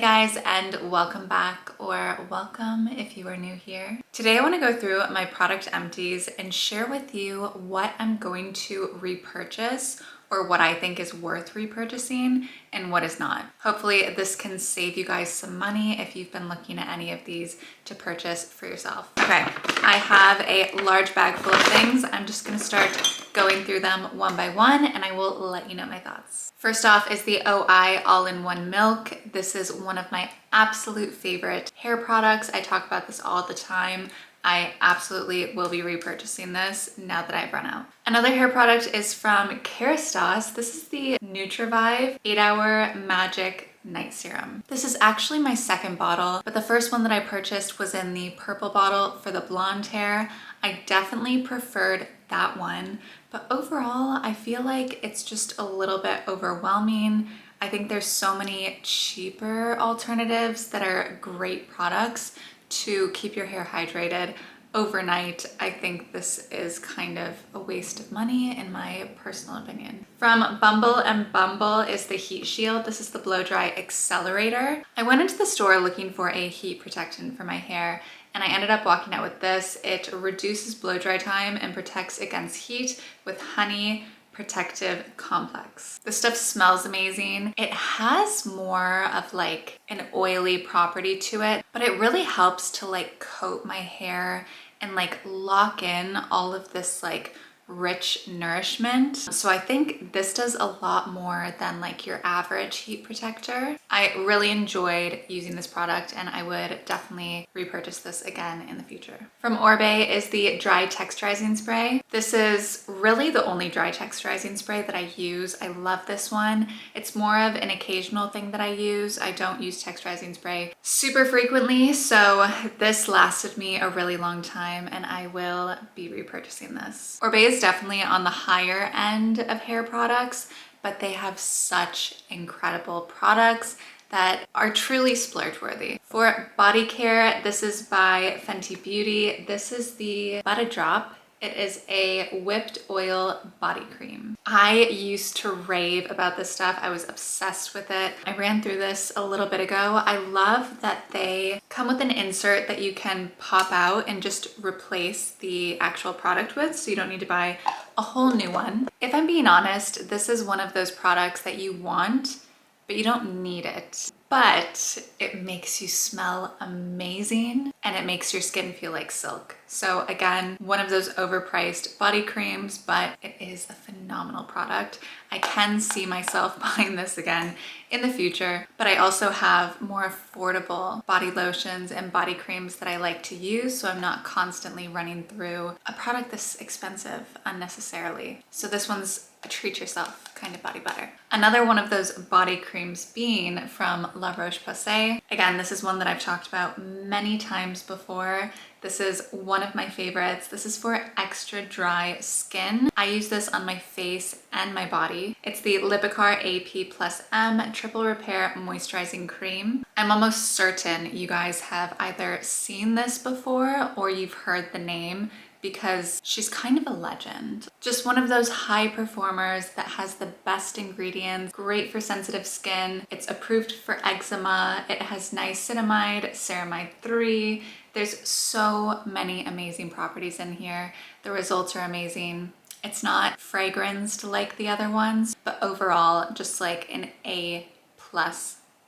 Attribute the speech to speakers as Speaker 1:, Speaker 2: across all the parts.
Speaker 1: Hey guys, and welcome back, or welcome if you are new here. Today I want to go through my product empties and share with you what I'm going to repurchase or what I think is worth repurchasing and what is not. Hopefully this can save you guys some money if you've been looking at any of these to purchase for yourself. Okay, I have a large bag full of things. I'm just gonna start going through them one by one and I will let you know my thoughts. First off is the OI All-in-One Milk. This is one of my absolute favorite hair products. I talk about this all the time. I absolutely will be repurchasing this now that I've run out. Another hair product is from Kérastase. This is the Nutrivive 8-Hour Magic Night Serum. This is actually my second bottle, but the first one that I purchased was in the purple bottle for the blonde hair. I definitely preferred that one, but overall, I feel like it's just a little bit overwhelming. I think there's so many cheaper alternatives that are great products to keep your hair hydrated overnight. I think this is kind of a waste of money in my personal opinion. From Bumble, and Bumble is the Heat Shield. This is the Blow Dry Accelerator. I went into the store looking for a heat protectant for my hair and I ended up walking out with this. It reduces blow dry time and protects against heat with honey protective complex. This stuff smells amazing. It has more of like an oily property to it, but it really helps to like coat my hair and like lock in all of this like rich nourishment. So I think this does a lot more than like your average heat protector. I really enjoyed using this product and I would definitely repurchase this again in the future. From Oribe is the Dry Texturizing Spray. This is really the only dry texturizing spray that I use. I love this one. It's more of an occasional thing that I use. I don't use texturizing spray super frequently, so this lasted me a really long time and I will be repurchasing this. Oribe is definitely on the higher end of hair products, but they have such incredible products that are truly splurge worthy. For body care, this is by Fenty Beauty. This is the Butta Drop. It is a whipped oil body cream. I used to rave about this stuff. I was obsessed with it. I ran through this a little bit ago. I love that they come with an insert that you can pop out and just replace the actual product with, so you don't need to buy a whole new one. If I'm being honest, this is one of those products that you want, but you don't need it. But it makes you smell amazing and it makes your skin feel like silk. So again, one of those overpriced body creams, but it is a phenomenal product. I can see myself buying this again in the future, but I also have more affordable body lotions and body creams that I like to use, so I'm not constantly running through a product this expensive unnecessarily. So this one's a treat yourself kind of body butter. Another one of those body creams being from La Roche-Posay. Again, this is one that I've talked about many times before. This is one of my favorites. This is for extra dry skin. I use this on my face and my body. It's the Lipikar AP+M Triple Repair Moisturizing Cream. I'm almost certain you guys have either seen this before or you've heard the name, because she's kind of a legend. Just one of those high performers that has the best ingredients, great for sensitive skin. It's approved for eczema. It has niacinamide, ceramide 3. There's so many amazing properties in here. The results are amazing. It's not fragranced like the other ones, but overall just like an A+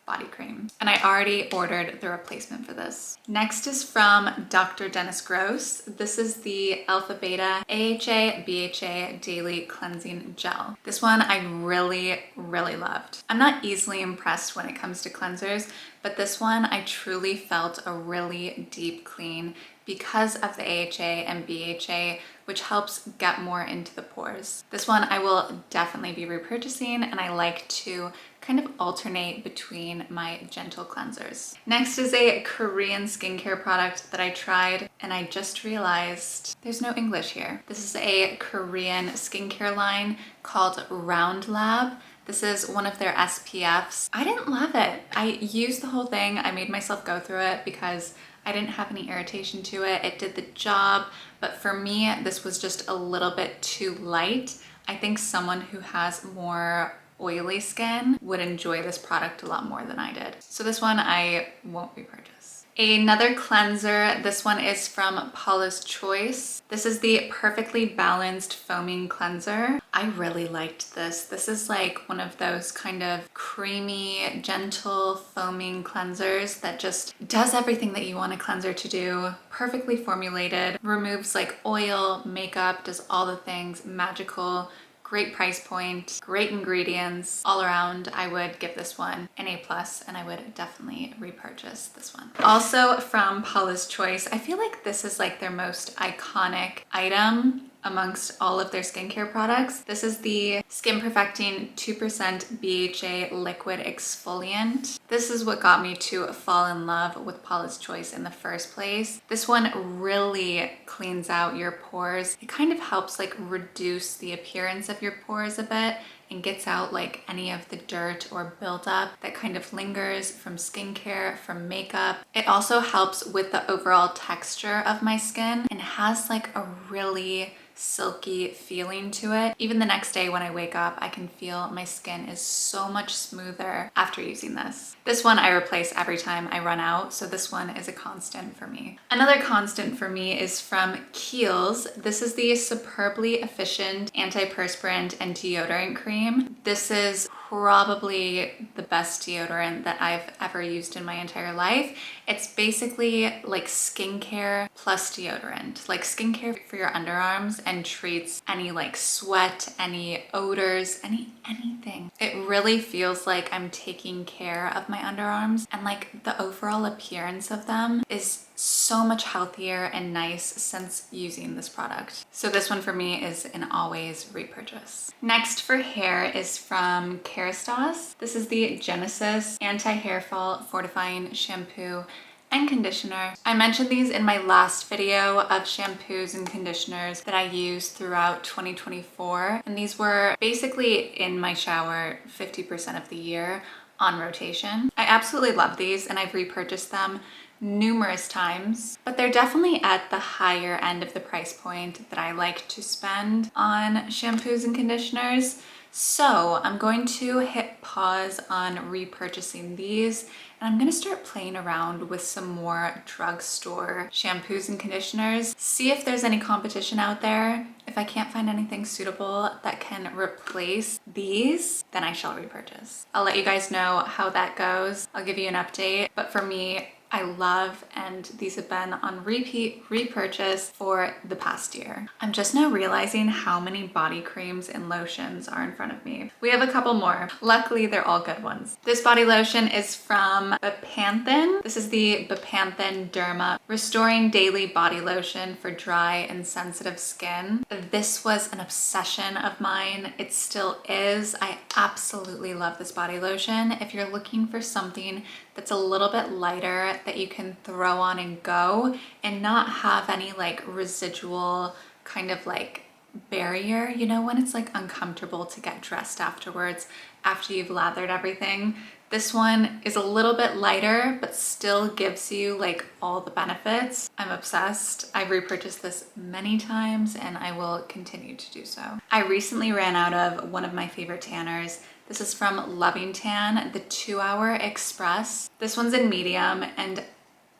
Speaker 1: body cream. And I already ordered the replacement for this. Next is from Dr. Dennis Gross. This is the Alpha Beta AHA BHA Daily Cleansing Gel. This one I really loved. I'm not easily impressed when it comes to cleansers, but this one I truly felt a really deep clean because of the AHA and BHA, which helps get more into the pores. This one I will definitely be repurchasing, and I like to kind of alternate between my gentle cleansers. Next is a Korean skincare product that I tried, and I just realized there's no English here. This is a Korean skincare line called Round Lab. This is one of their SPFs. I didn't love it. I used the whole thing. I made myself go through it because I didn't have any irritation to it. It did the job, but for me, this was just a little bit too light. I think someone who has more oily skin would enjoy this product a lot more than I did. So this one I won't repurchase. Another cleanser, this one is from Paula's Choice. This is the Perfectly Balanced Foaming Cleanser. I really liked this. This is like one of those kind of creamy, gentle foaming cleansers that just does everything that you want a cleanser to do. Perfectly formulated, removes like oil, makeup, does all the things, magical. Great price point, great ingredients. All around, I would give this one an A+, and I would definitely repurchase this one. Also from Paula's Choice, I feel like this is like their most iconic item amongst all of their skincare products. This is the Skin Perfecting 2% BHA Liquid Exfoliant. This is what got me to fall in love with Paula's Choice in the first place. This one really cleans out your pores. It kind of helps like reduce the appearance of your pores a bit and gets out like any of the dirt or buildup that kind of lingers from skincare, from makeup. It also helps with the overall texture of my skin and has like a really silky feeling to it. Even the next day when I wake up, I can feel my skin is so much smoother after using this. This one I replace every time I run out, so this one is a constant for me. Another constant for me is from Kiehl's. This is the Superbly Efficient Antiperspirant and Deodorant Cream. This is probably the best deodorant that I've ever used in my entire life. It's basically like skincare plus deodorant, like skincare for your underarms, and treats any like sweat, any odors, anything. It really feels like I'm taking care of my underarms, and like the overall appearance of them is so much healthier and nice since using this product. So this one for me is an always repurchase. Next for hair is from Kérastase. This is the Genesis Anti-Hair Fall Fortifying Shampoo and Conditioner. I mentioned these in my last video of shampoos and conditioners that I used throughout 2024. And these were basically in my shower 50% of the year on rotation. I absolutely love these and I've repurchased them numerous times, but they're definitely at the higher end of the price point that I like to spend on shampoos and conditioners. So I'm going to hit pause on repurchasing these, and I'm gonna start playing around with some more drugstore shampoos and conditioners, see if there's any competition out there. If I can't find anything suitable that can replace these, then I shall repurchase. I'll let you guys know how that goes. I'll give you an update, but for me, I love, and these have been on repeat repurchase for the past year. I'm just now realizing how many body creams and lotions are in front of me. We have a couple more. Luckily, they're all good ones. This body lotion is from Bepanthen. This is the Bepanthen Derma Restoring Daily Body Lotion for dry and sensitive skin. This was an obsession of mine. It still is. I absolutely love this body lotion. If you're looking for something that's a little bit lighter that you can throw on and go and not have any like residual kind of like barrier, you know, when it's like uncomfortable to get dressed afterwards after you've lathered everything. This one is a little bit lighter, but still gives you like all the benefits. I'm obsessed. I've repurchased this many times and I will continue to do so. I recently ran out of one of my favorite tanners. This is from Loving Tan, the 2 Hour Express. This one's in medium, and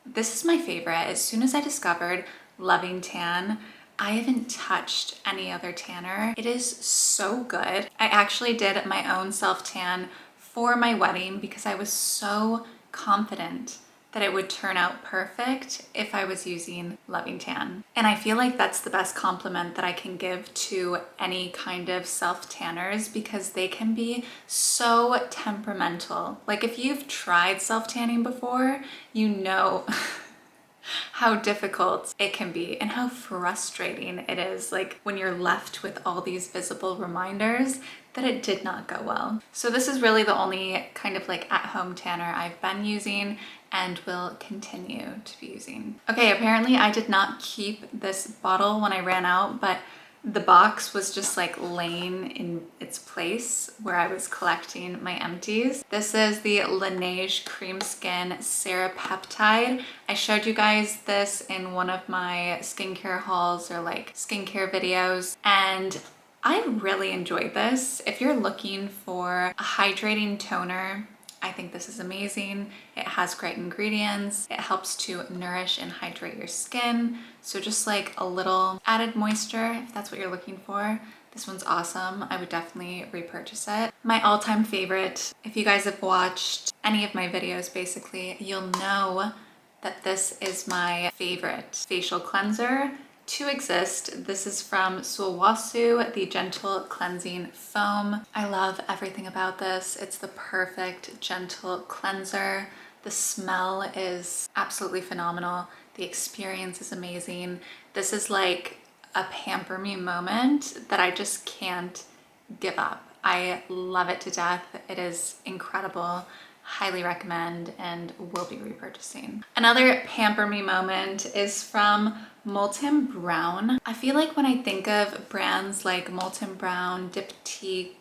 Speaker 1: this is my favorite. As soon as I discovered Loving Tan, I haven't touched any other tanner. It is so good. I actually did my own self-tan for my wedding because I was so confident that it would turn out perfect if I was using Loving Tan. And I feel like that's the best compliment that I can give to any kind of self-tanners because they can be so temperamental. Like if you've tried self-tanning before, you know how difficult it can be and how frustrating it is, like when you're left with all these visible reminders that it did not go well. So this is really the only kind of like at-home tanner I've been using and will continue to be using. Okay, apparently I did not keep this bottle when I ran out, but the box was just like laying in its place where I was collecting my empties. This is the Laneige Cream Skin Serapeptide. I showed you guys this in one of my skincare hauls or like skincare videos, and I really enjoyed this. If you're looking for a hydrating toner, I think this is amazing. It has great ingredients. It helps to nourish and hydrate your skin. So just like a little added moisture, if that's what you're looking for. This one's awesome. I would definitely repurchase it. My all-time favorite, if you guys have watched any of my videos, basically, you'll know that this is my favorite facial cleanser to exist. This is from Sulwhasoo, the Gentle Cleansing Foam. I love everything about this. It's the perfect gentle cleanser. The smell is absolutely phenomenal. The experience is amazing. This is like a pamper me moment that I just can't give up. I love it to death. It is incredible. Highly recommend and will be repurchasing. Another pamper me moment is from Molten Brown. I feel like when I think of brands like Molten Brown, Diptyque,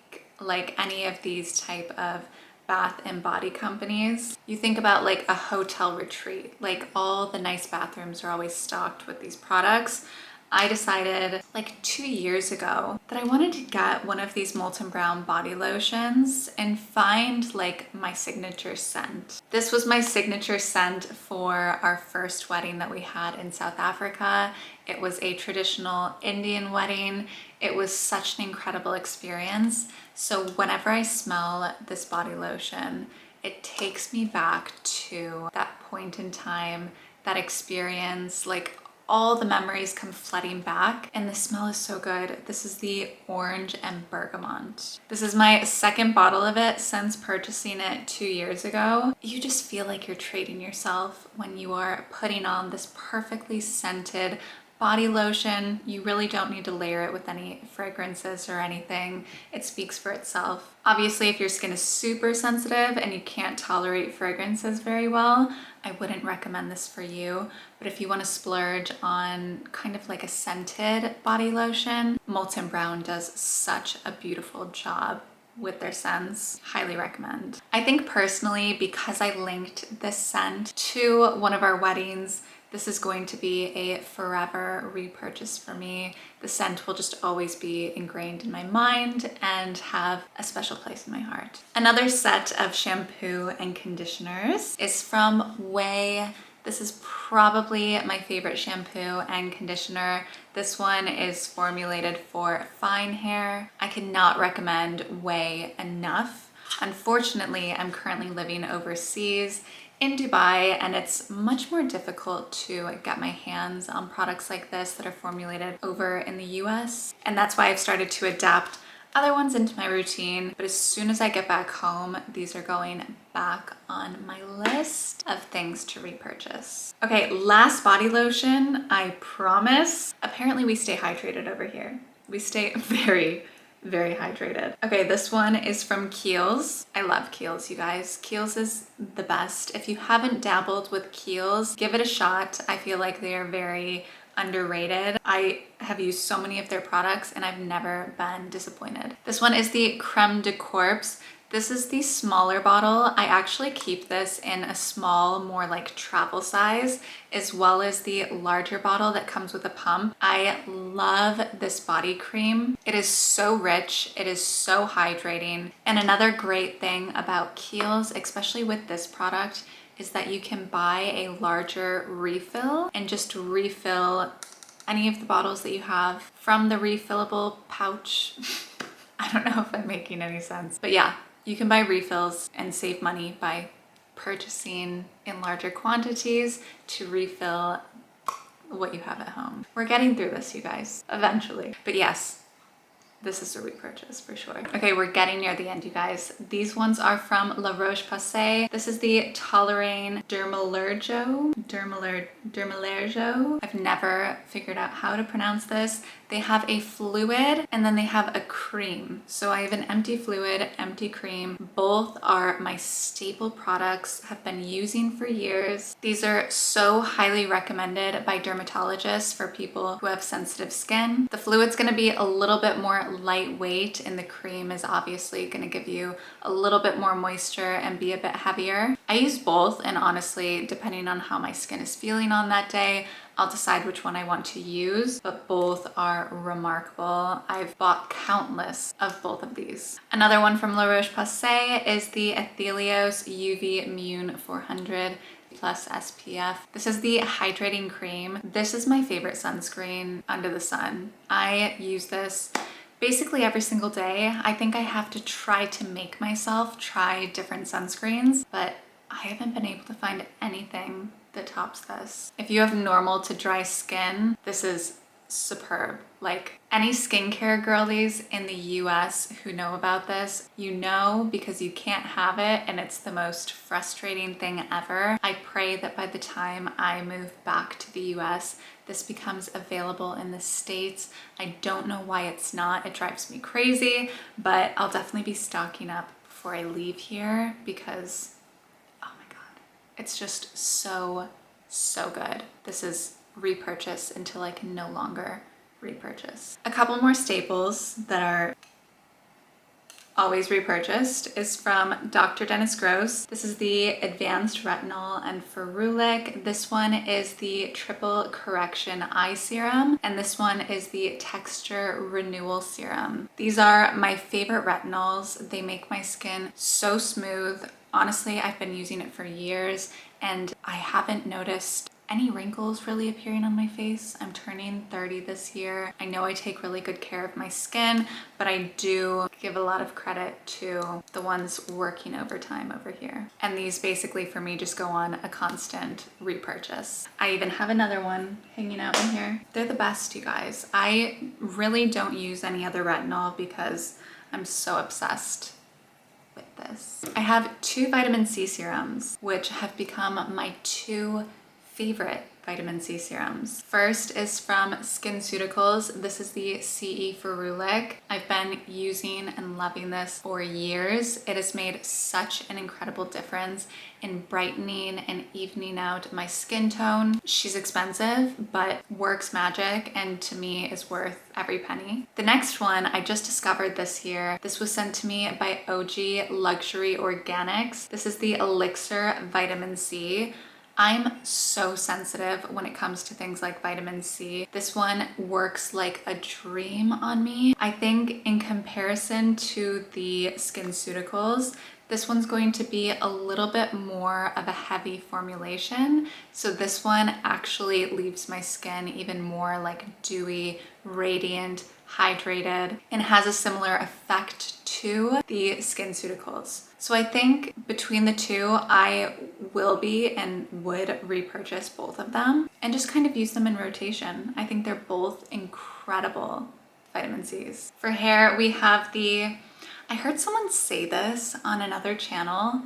Speaker 1: like any of these type of bath and body companies, you think about like a hotel retreat. Like all the nice bathrooms are always stocked with these products. I decided like 2 years ago that I wanted to get one of these Molten Brown body lotions and find like my signature scent. This was my signature scent for our first wedding that we had in South Africa. It was a traditional Indian wedding. It was such an incredible experience. So whenever I smell this body lotion, it takes me back to that point in time, that experience, like all the memories come flooding back, and the smell is so good. This is the Orange and Bergamot. This is my second bottle of it since purchasing it 2 years ago. You just feel like you're treating yourself when you are putting on this perfectly scented body lotion. You really don't need to layer it with any fragrances or anything. It speaks for itself. Obviously, if your skin is super sensitive and you can't tolerate fragrances very well, I wouldn't recommend this for you. But if you want to splurge on kind of like a scented body lotion, Molten Brown does such a beautiful job with their scents. Highly recommend. I think personally, because I linked this scent to one of our weddings, this is going to be a forever repurchase for me. The scent will just always be ingrained in my mind and have a special place in my heart. Another set of shampoo and conditioners is from OUAI. This is probably my favorite shampoo and conditioner. This one is formulated for fine hair. I cannot recommend OUAI enough. Unfortunately, I'm currently living overseas in Dubai, and it's much more difficult to get my hands on products like this that are formulated over in the US. And that's why I've started to adapt other ones into my routine. But as soon as I get back home, these are going back on my list of things to repurchase. Okay, last body lotion, I promise. Apparently we stay hydrated over here. We stay very hydrated. Okay, this one is from Kiehl's. I love Kiehl's, you guys. Kiehl's is the best. If you haven't dabbled with Kiehl's, give it a shot. I feel like they are very underrated. I have used so many of their products and I've never been disappointed. This one is the Creme de Corps. This is the smaller bottle. I actually keep this in a small, more like travel size, as well as the larger bottle that comes with a pump. I love this body cream. It is so rich. It is so hydrating. And another great thing about Kiehl's, especially with this product, is that you can buy a larger refill and just refill any of the bottles that you have from the refillable pouch. I don't know if I'm making any sense, but yeah. You can buy refills and save money by purchasing in larger quantities to refill what you have at home. We're getting through this, you guys, eventually. But yes, this is a repurchase for sure. Okay, we're getting near the end, you guys. These ones are from La Roche-Posay. This is the Toleraine Dermalergo. I've never figured out how to pronounce this. They have a fluid and then they have a cream. So I have an empty fluid, empty cream. Both are my staple products, have been using for years. These are so highly recommended by dermatologists for people who have sensitive skin. The fluid's gonna be a little bit more lightweight and the cream is obviously going to give you a little bit more moisture and be a bit heavier. I use both, and honestly, depending on how my skin is feeling on that day, I'll decide which one I want to use, but both are remarkable. I've bought countless of both of these. Another one from La Roche-Posay is the Athelios UV Immune 400 plus SPF. This is the hydrating cream. This is my favorite sunscreen under the sun. I use this basically every single day. I think I have to try to make myself try different sunscreens, but I haven't been able to find anything that tops this. If you have normal to dry skin, this is superb. Like, any skincare girlies in the US who know about this, you know, because you can't have it and it's the most frustrating thing ever. I pray that by the time I move back to the US, this becomes available in the States. I don't know why it's not. It drives me crazy, but I'll definitely be stocking up before I leave here because, oh my God, it's just so good. This is repurchase until I can no longer repurchase. A couple more staples that are always repurchased is from Dr. Dennis Gross. This is the Advanced Retinol and Ferulic. This one is the Triple Correction Eye Serum, and this one is the Texture Renewal Serum. These are my favorite retinols. They make my skin so smooth. Honestly, I've been using it for years and I haven't noticed any wrinkles really appearing on my face. I'm turning 30 this year. I know I take really good care of my skin, but I do give a lot of credit to the ones working overtime over here. And these basically for me just go on a constant repurchase. I even have another one hanging out in here. They're the best, you guys. I really don't use any other retinol because I'm so obsessed with this. I have 2 vitamin C serums, which have become my 2 favorite vitamin C serums. First is from SkinCeuticals. This is the C E Ferulic. I've been using and loving this for years. It has made such an incredible difference in brightening and evening out my skin tone. She's expensive, but works magic, and to me is worth every penny. The next one I just discovered this year. This was sent to me by OG Luxury Organics. This is the Elixir Vitamin C. I'm so sensitive when it comes to things like vitamin C. This one works like a dream on me. I think in comparison to the SkinCeuticals, this one's going to be a little bit more of a heavy formulation. So this one actually leaves my skin even more like dewy, radiant, hydrated, and has a similar effect to the SkinCeuticals. So I think between the two, I will be and would repurchase both of them and just kind of use them in rotation. I think they're both incredible vitamin C's. For hair, we have the, I heard someone say this on another channel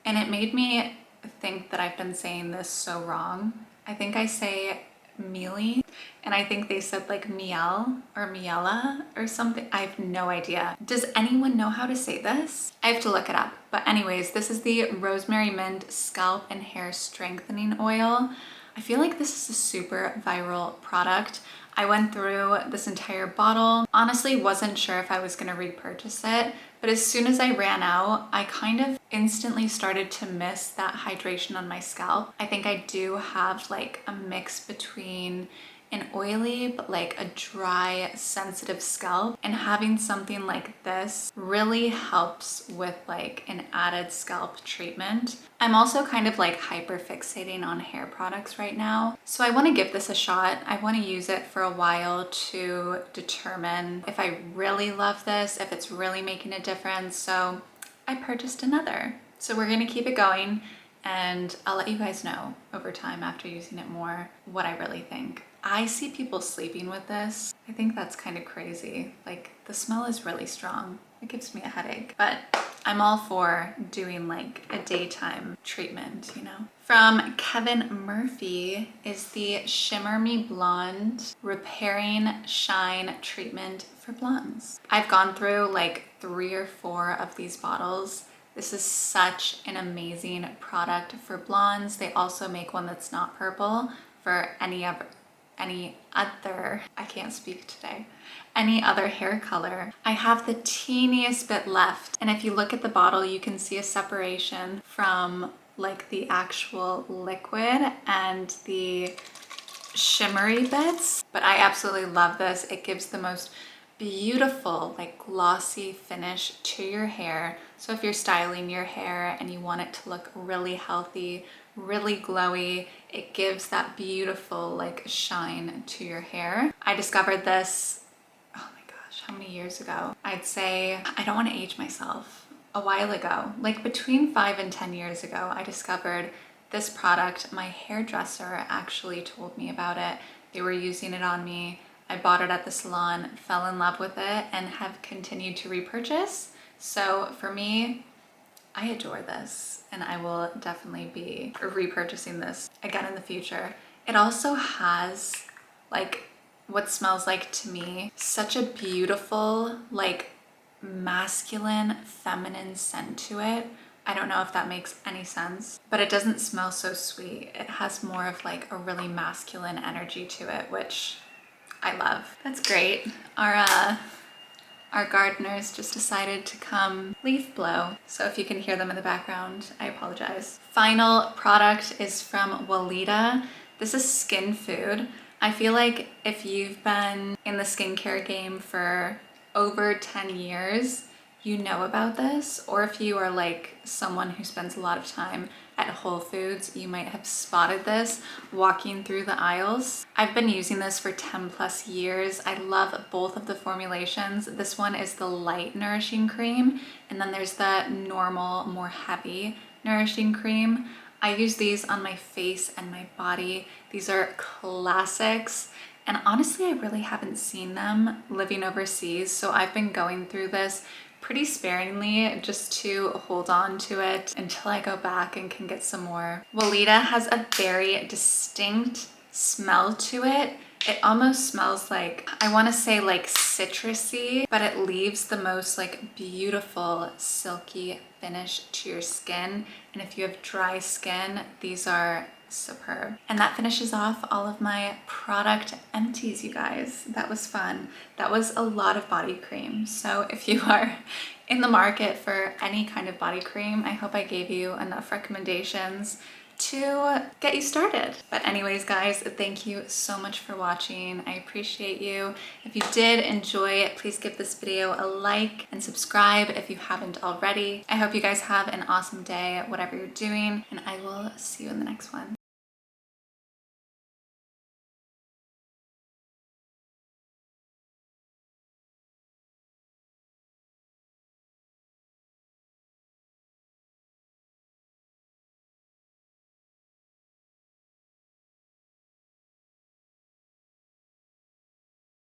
Speaker 1: and it made me think that I've been saying this so wrong. I think I say mealy, and I think they said like miel or miela or something. I have no idea. Does anyone know how to say this? I have to look it up. But anyways, this is the Rosemary Mint Scalp and Hair Strengthening Oil. I feel like this is a super viral product. I went through this entire bottle. Honestly, wasn't sure if I was gonna repurchase it, but as soon as I ran out, I kind of instantly started to miss that hydration on my scalp. I think I do have like a mix between an oily but like a dry, sensitive scalp, and having something like this really helps with like an added scalp treatment. I'm also kind of like hyper fixating on hair products right now, so I want to give this a shot. I want to use it for a while to determine if I really love this, if it's really making a difference. So I purchased another. So we're gonna keep it going, and I'll let you guys know over time after using it more what I really think. I see people sleeping with this. I think that's kind of crazy. Like, the smell is really strong. It gives me a headache, but I'm all for doing like a daytime treatment, you know? From KEVIN.MURPHY is the Shimmer Me Blonde Repairing Shine Treatment for Blondes. I've gone through like 3 or 4 of these bottles. This is such an amazing product for blondes. They also make one that's not purple for any any other, I can't speak today, any other hair color. I have the teeniest bit left. And if you look at the bottle, you can see a separation from like the actual liquid and the shimmery bits. But I absolutely love this. It gives the most beautiful, like glossy finish to your hair. So if you're styling your hair and you want it to look really healthy, really glowy, it gives that beautiful like shine to your hair. I discovered this, oh my gosh, how many years ago? I'd say, I don't want to age myself, a while ago, like between 5 and 10 years ago, I discovered this product. My hairdresser actually told me about it. They were using it on me. I bought it at the salon, fell in love with it, and have continued to repurchase. So for me, I adore this, and I will definitely be repurchasing this again in the future. It also has like what smells like, to me, such a beautiful, like masculine, feminine scent to it. I don't know if that makes any sense, but it doesn't smell so sweet. It has more of like a really masculine energy to it, which I love. That's great. Our gardeners just decided to come leaf blow. So if you can hear them in the background, I apologize. Final product is from Weleda. This is skin food. I feel like if you've been in the skincare game for over 10 years, you know about this, or if you are like someone who spends a lot of time at Whole Foods, you might have spotted this walking through the aisles. I've been using this for 10 plus years. I love both of the formulations. This one is the light nourishing cream, and then there's the normal, more heavy nourishing cream. I use these on my face and my body. These are classics. And honestly, I really haven't seen them living overseas. So I've been going through this pretty sparingly just to hold on to it until I go back and can get some more. Weleda has a very distinct smell to it. It almost smells like, I want to say like citrusy, but it leaves the most like beautiful silky finish to your skin. And if you have dry skin, these are superb. And that finishes off all of my product empties, you guys. That was fun. That was a lot of body cream. So if you are in the market for any kind of body cream, I hope I gave you enough recommendations to get you started. But anyways, guys, thank you so much for watching. I appreciate you. If you did enjoy it, please give this video a like and subscribe if you haven't already. I hope you guys have an awesome day, whatever you're doing, and I will see you in the next one.